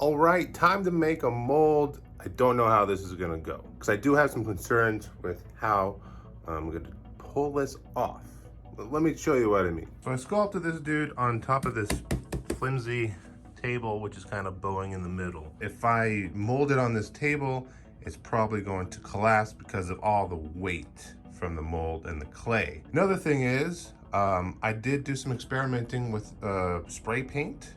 All right, time to make a mold. I don't know how this is gonna go because I do have some concerns with how I'm gonna pull this off. But let me show you what I mean. So I sculpted this dude on top of this flimsy table, which is kind of bowing in the middle. If I mold it on this table, it's probably going to collapse because of all the weight from the mold and the clay. Another thing is, I did do some experimenting with spray paint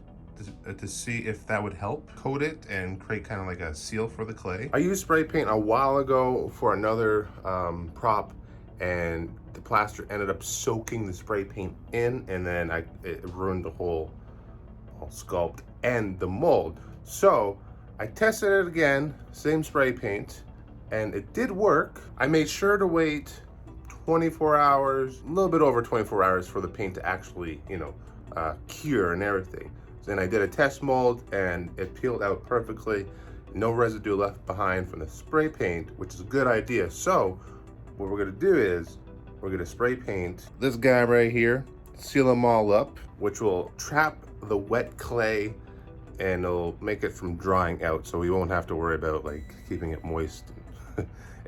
to see if that would help coat it and create kind of like a seal for the clay. I used spray paint a while ago for another prop, and the plaster ended up soaking the spray paint in, and then it ruined the whole sculpt and the mold. So I tested it again, same spray paint, and it did work. I made sure to wait 24 hours, a little bit over 24 hours for the paint to actually, cure and everything. Then I did a test mold and it peeled out perfectly. No residue left behind from the spray paint, which is a good idea. So what we're gonna do is we're gonna spray paint this guy right here, seal them all up, which will trap the wet clay and it'll make it from drying out, so we won't have to worry about like keeping it moist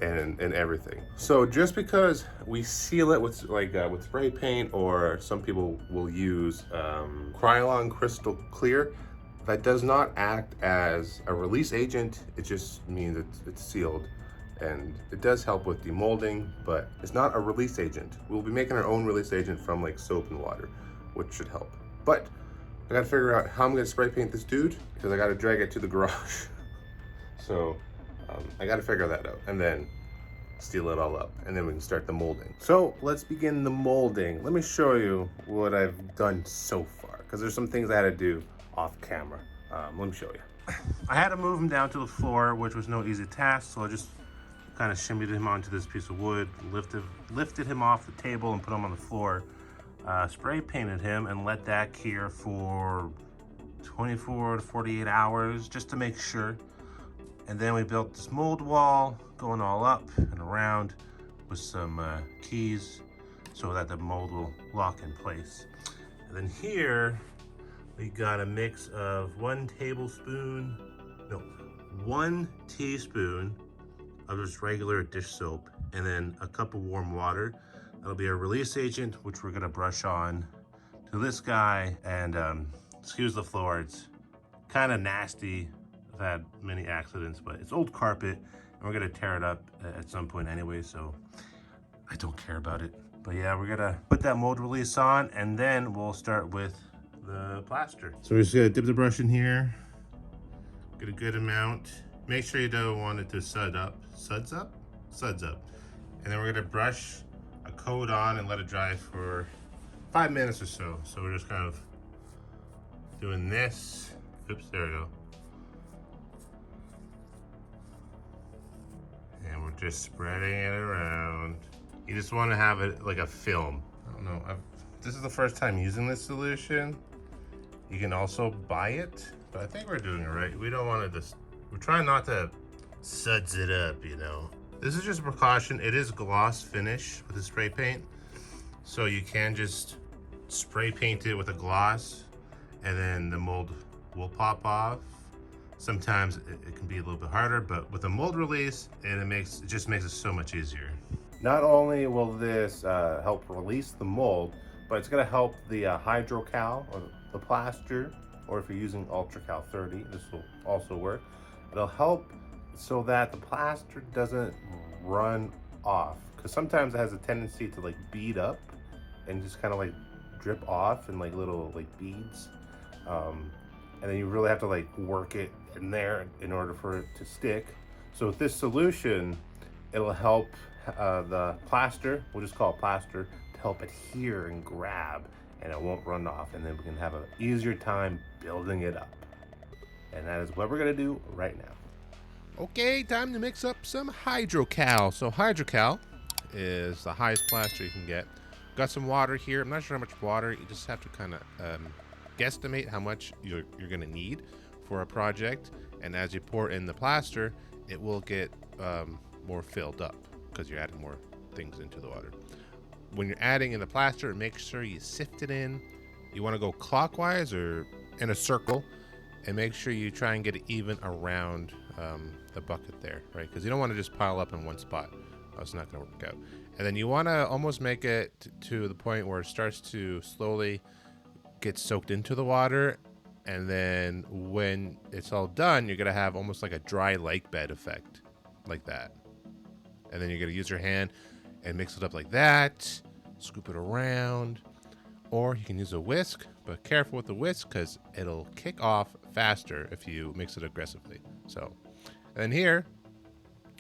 and everything. So just because we seal it with with spray paint, or some people will use Krylon Crystal Clear, that does not act as a release agent. It just means it's sealed, and it does help with demolding, but it's not a release agent. We'll be making our own release agent from like soap and water, which should help. But I gotta figure out how I'm gonna spray paint this dude because I gotta drag it to the garage. So I gotta figure that out and then seal it all up, and then we can start the molding. So let's begin the molding. Let me show you what I've done so far, because there's some things I had to do off camera. Let me show you. I had to move him down to the floor, which was no easy task, so I just kind of shimmied him onto this piece of wood, lifted him off the table and put him on the floor, spray painted him and let that cure for 24 to 48 hours just to make sure. And then we built this mold wall going all up and around with some keys so that the mold will lock in place. And then here we got a mix of 1 teaspoon of just regular dish soap, and then a cup of warm water. That'll be a release agent, which we're gonna brush on to this guy. And excuse the floor, it's kind of nasty. I've had many accidents, but it's old carpet and we're gonna tear it up at some point anyway, so I don't care about it. But yeah, we're gonna put that mold release on and then we'll start with the plaster. So we're just gonna dip the brush in here, get a good amount. Make sure you don't want it to suds up. And then we're gonna brush a coat on and let it dry for 5 minutes or so. So we're just kind of doing this. Oops, there we go. And we're just spreading it around. You just want to have it like a film. I don't know, this is the first time using this solution. You can also buy it, but I think we're doing it right. We don't want to we're trying not to suds it up, you know. This is just a precaution. It is gloss finish with the spray paint, so you can just spray paint it with a gloss and then the mold will pop off. Sometimes it can be a little bit harder, but with a mold release, and it just makes it so much easier. Not only will this help release the mold, but it's gonna help the hydrocal or the plaster, or if you're using UltraCal 30, this will also work. It'll help so that the plaster doesn't run off, because sometimes it has a tendency to like bead up and just kind of like drip off in like little like beads. And then you really have to like work it in there in order for it to stick. So with this solution, it'll help the plaster, we'll just call it plaster, to help adhere and grab, and it won't run off, and then we can have an easier time building it up. And that is what we're gonna do right now. Okay, time to mix up some hydrocal. So hydrocal is the highest plaster you can get. Got some water here. I'm not sure how much water. You just have to kind of guesstimate how much you're gonna need for a project, and as you pour in the plaster, it will get more filled up because you're adding more things into the water. When you're adding in the plaster, make sure you sift it in. You want to go clockwise or in a circle, and make sure you try and get it even around the bucket there, right? Because you don't want to just pile up in one spot. Oh, it's not going to work out. And then you want to almost make it to the point where it starts to slowly get soaked into the water. And then when it's all done, you're going to have almost like a dry lake bed effect, like that. And then you're going to use your hand and mix it up like that, scoop it around. Or you can use a whisk, but careful with the whisk because it'll kick off faster if you mix it aggressively. So, and here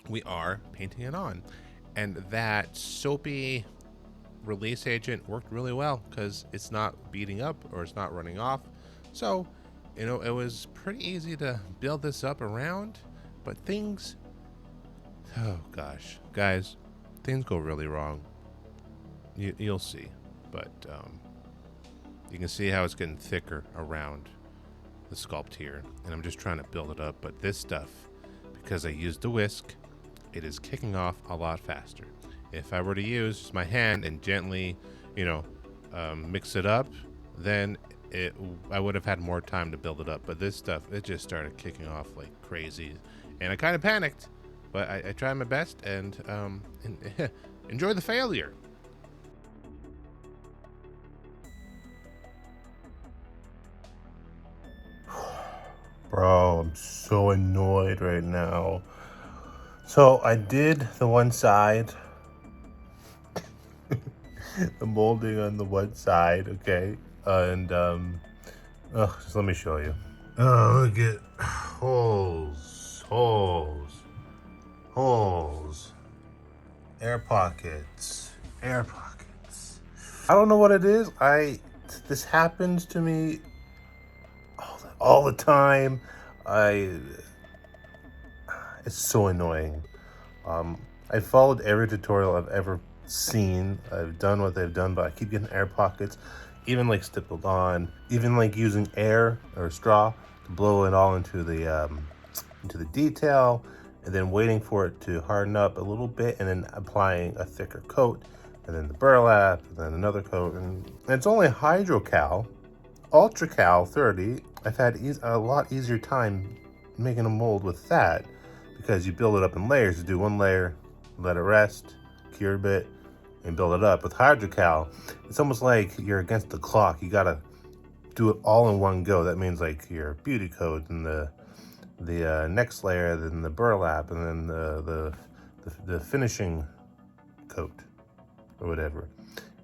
we are painting it on. And that soapy release agent worked really well because it's not beating up or it's not running off. So, you know, it was pretty easy to build this up around, but things, oh gosh, guys, things go really wrong. You'll see, but you can see how it's getting thicker around the sculpt here, and I'm just trying to build it up. But this stuff, because I used the whisk, it is kicking off a lot faster. If I were to use my hand and gently, you know, mix it up, then I would have had more time to build it up. But this stuff, it just started kicking off like crazy, and I kind of panicked. But I tried my best, and enjoy the failure. Bro, I'm so annoyed right now. So I did the one side, the molding on the one side, okay? And, just let me show you. Oh, look at holes, air pockets. I don't know what it is. This happens to me all the time. It's so annoying. I followed every tutorial I've ever seen. I've done what they've done, but I keep getting air pockets, even like stippled on, even like using air or straw to blow it all into the detail, and then waiting for it to harden up a little bit, and then applying a thicker coat, and then the burlap, and then another coat, and it's only hydrocal, ultracal 30. I've had a lot easier time making a mold with that because you build it up in layers. You do one layer, let it rest, cure a bit, and build it up. With hydrocal, it's almost like you're against the clock. You gotta do it all in one go. That means like your beauty coat and the next layer, then the burlap, and then the finishing coat or whatever.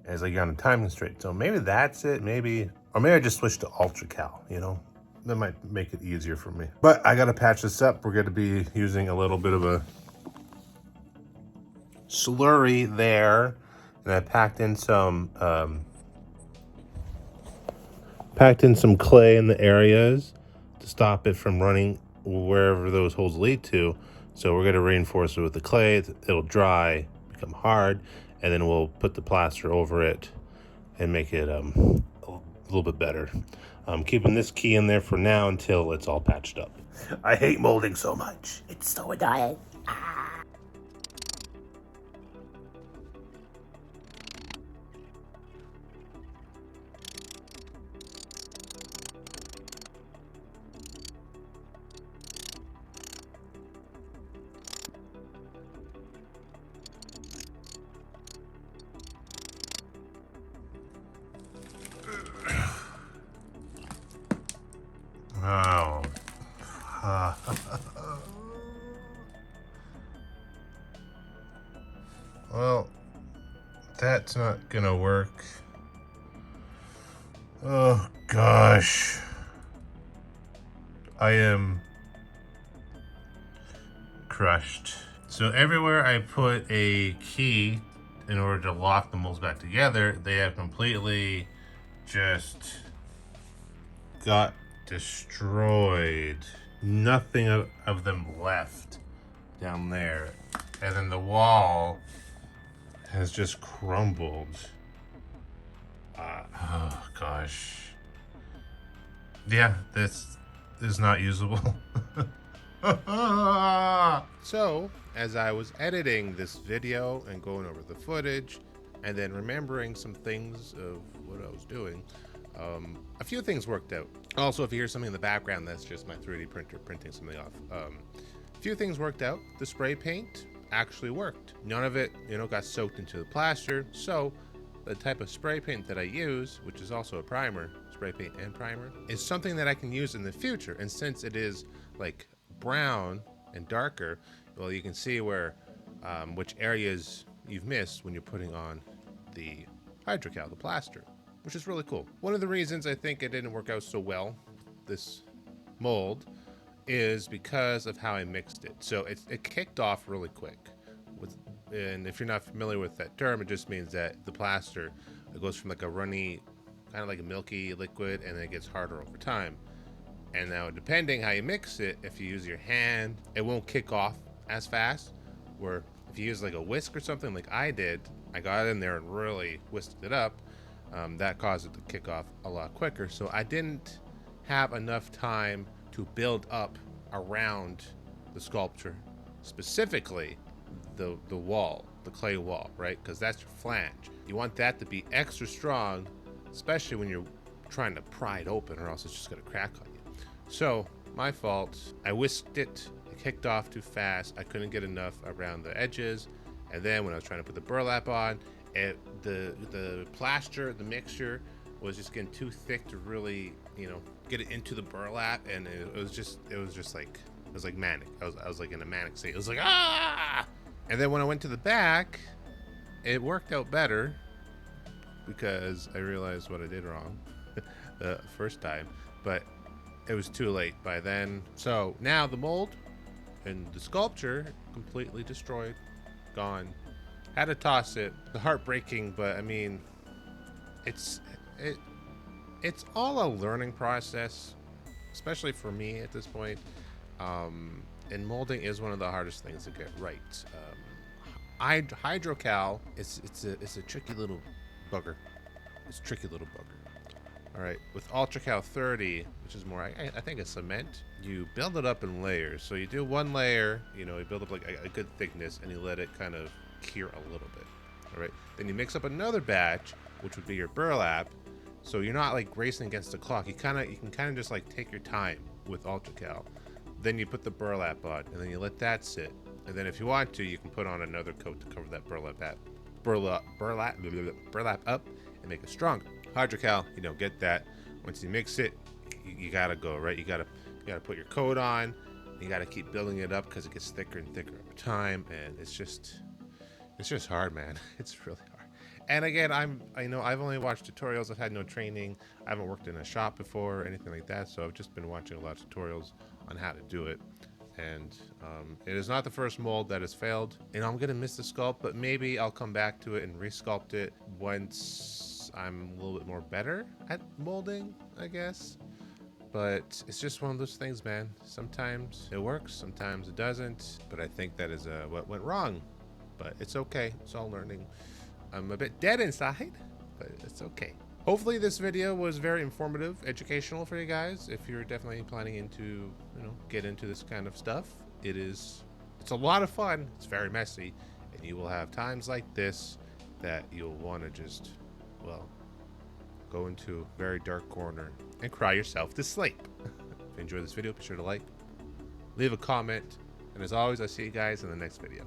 And it's like you're on a time constraint. So maybe that's it. Or maybe I just switched to ultracal, you know? That might make it easier for me. But I gotta patch this up. We're gonna be using a little bit of a slurry there. And I packed in some clay in the areas to stop it from running wherever those holes lead to. So we're gonna reinforce it with the clay. It'll dry, become hard, and then we'll put the plaster over it and make it a little bit better. I'm keeping this key in there for now until it's all patched up. I hate molding so much. It's so annoying. Oh. Well, that's not gonna work. Oh gosh. I am crushed. So everywhere I put a key in order to lock the molds back together, they have completely just got destroyed. Nothing of them left down there. And then the wall has just crumbled. Oh gosh. Yeah, this is not usable. So, as I was editing this video and going over the footage and then remembering some things of what I was doing, A few things worked out. Also, if you hear something in the background, that's just my 3D printer printing something off. A few things worked out. The spray paint actually worked. None of it, got soaked into the plaster. So the type of spray paint that I use, which is also a primer, spray paint and primer, is something that I can use in the future. And since it is like brown and darker, well, you can see where which areas you've missed when you're putting on the hydrocal, the plaster, which is really cool. One of the reasons I think it didn't work out so well, this mold, is because of how I mixed it. So it kicked off really quick. And if you're not familiar with that term, it just means that the plaster, it goes from like a runny, kind of like a milky liquid, and then it gets harder over time. And now, depending how you mix it, if you use your hand, it won't kick off as fast. Where if you use like a whisk or something like I did, I got in there and really whisked it up, that caused it to kick off a lot quicker. So I didn't have enough time to build up around the sculpture, specifically the wall, the clay wall, right? Because that's your flange. You want that to be extra strong, especially when you're trying to pry it open, or else it's just gonna crack on you. So my fault. I whisked it. It kicked off too fast. I couldn't get enough around the edges, and then when I was trying to put the burlap on, the plaster, the mixture was just getting too thick to really, get it into the burlap, and it was like manic. I was like in a manic state. It was like, ah! And then when I went to the back, it worked out better because I realized what I did wrong the first time, but it was too late by then. So now the mold and the sculpture completely destroyed, gone. Had to toss it. The heartbreaking, but I mean, it's all a learning process, especially for me at this point. And molding is one of the hardest things to get right. Hydrocal, it's a tricky little bugger. It's a tricky little bugger. All right, with UltraCal 30, which is more, I think, a cement, you build it up in layers. So you do one layer, you build up like a good thickness, and you let it kind of cure a little bit. All right, then you mix up another batch, which would be your burlap. So you're not like racing against the clock. You can kind of just like take your time with UltraCal. Then you put the burlap on, and then you let that sit. And then if you want to, you can put on another coat to cover that burlap up and make it stronger. HydroCal, get that. Once you mix it, you gotta go, right? You gotta put your coat on. You gotta keep building it up because it gets thicker and thicker over time, and it's just hard, man. It's really hard. And again, I've only watched tutorials. I've had no training. I haven't worked in a shop before or anything like that, so I've just been watching a lot of tutorials on how to do it. And it is not the first mold that has failed. I'm gonna miss the sculpt, but maybe I'll come back to it and resculpt it once I'm a little bit more better at molding, I guess. But it's just one of those things, man. Sometimes it works, sometimes it doesn't. But I think that is what went wrong. But it's okay. It's all learning. I'm a bit dead inside, but it's okay. Hopefully this video was very informative, educational for you guys. If you're definitely planning to, get into this kind of stuff, it's a lot of fun. It's very messy, and you will have times like this that you'll want to just, go into a very dark corner and cry yourself to sleep. If you enjoyed this video, be sure to like, leave a comment, and as always, I'll see you guys in the next video.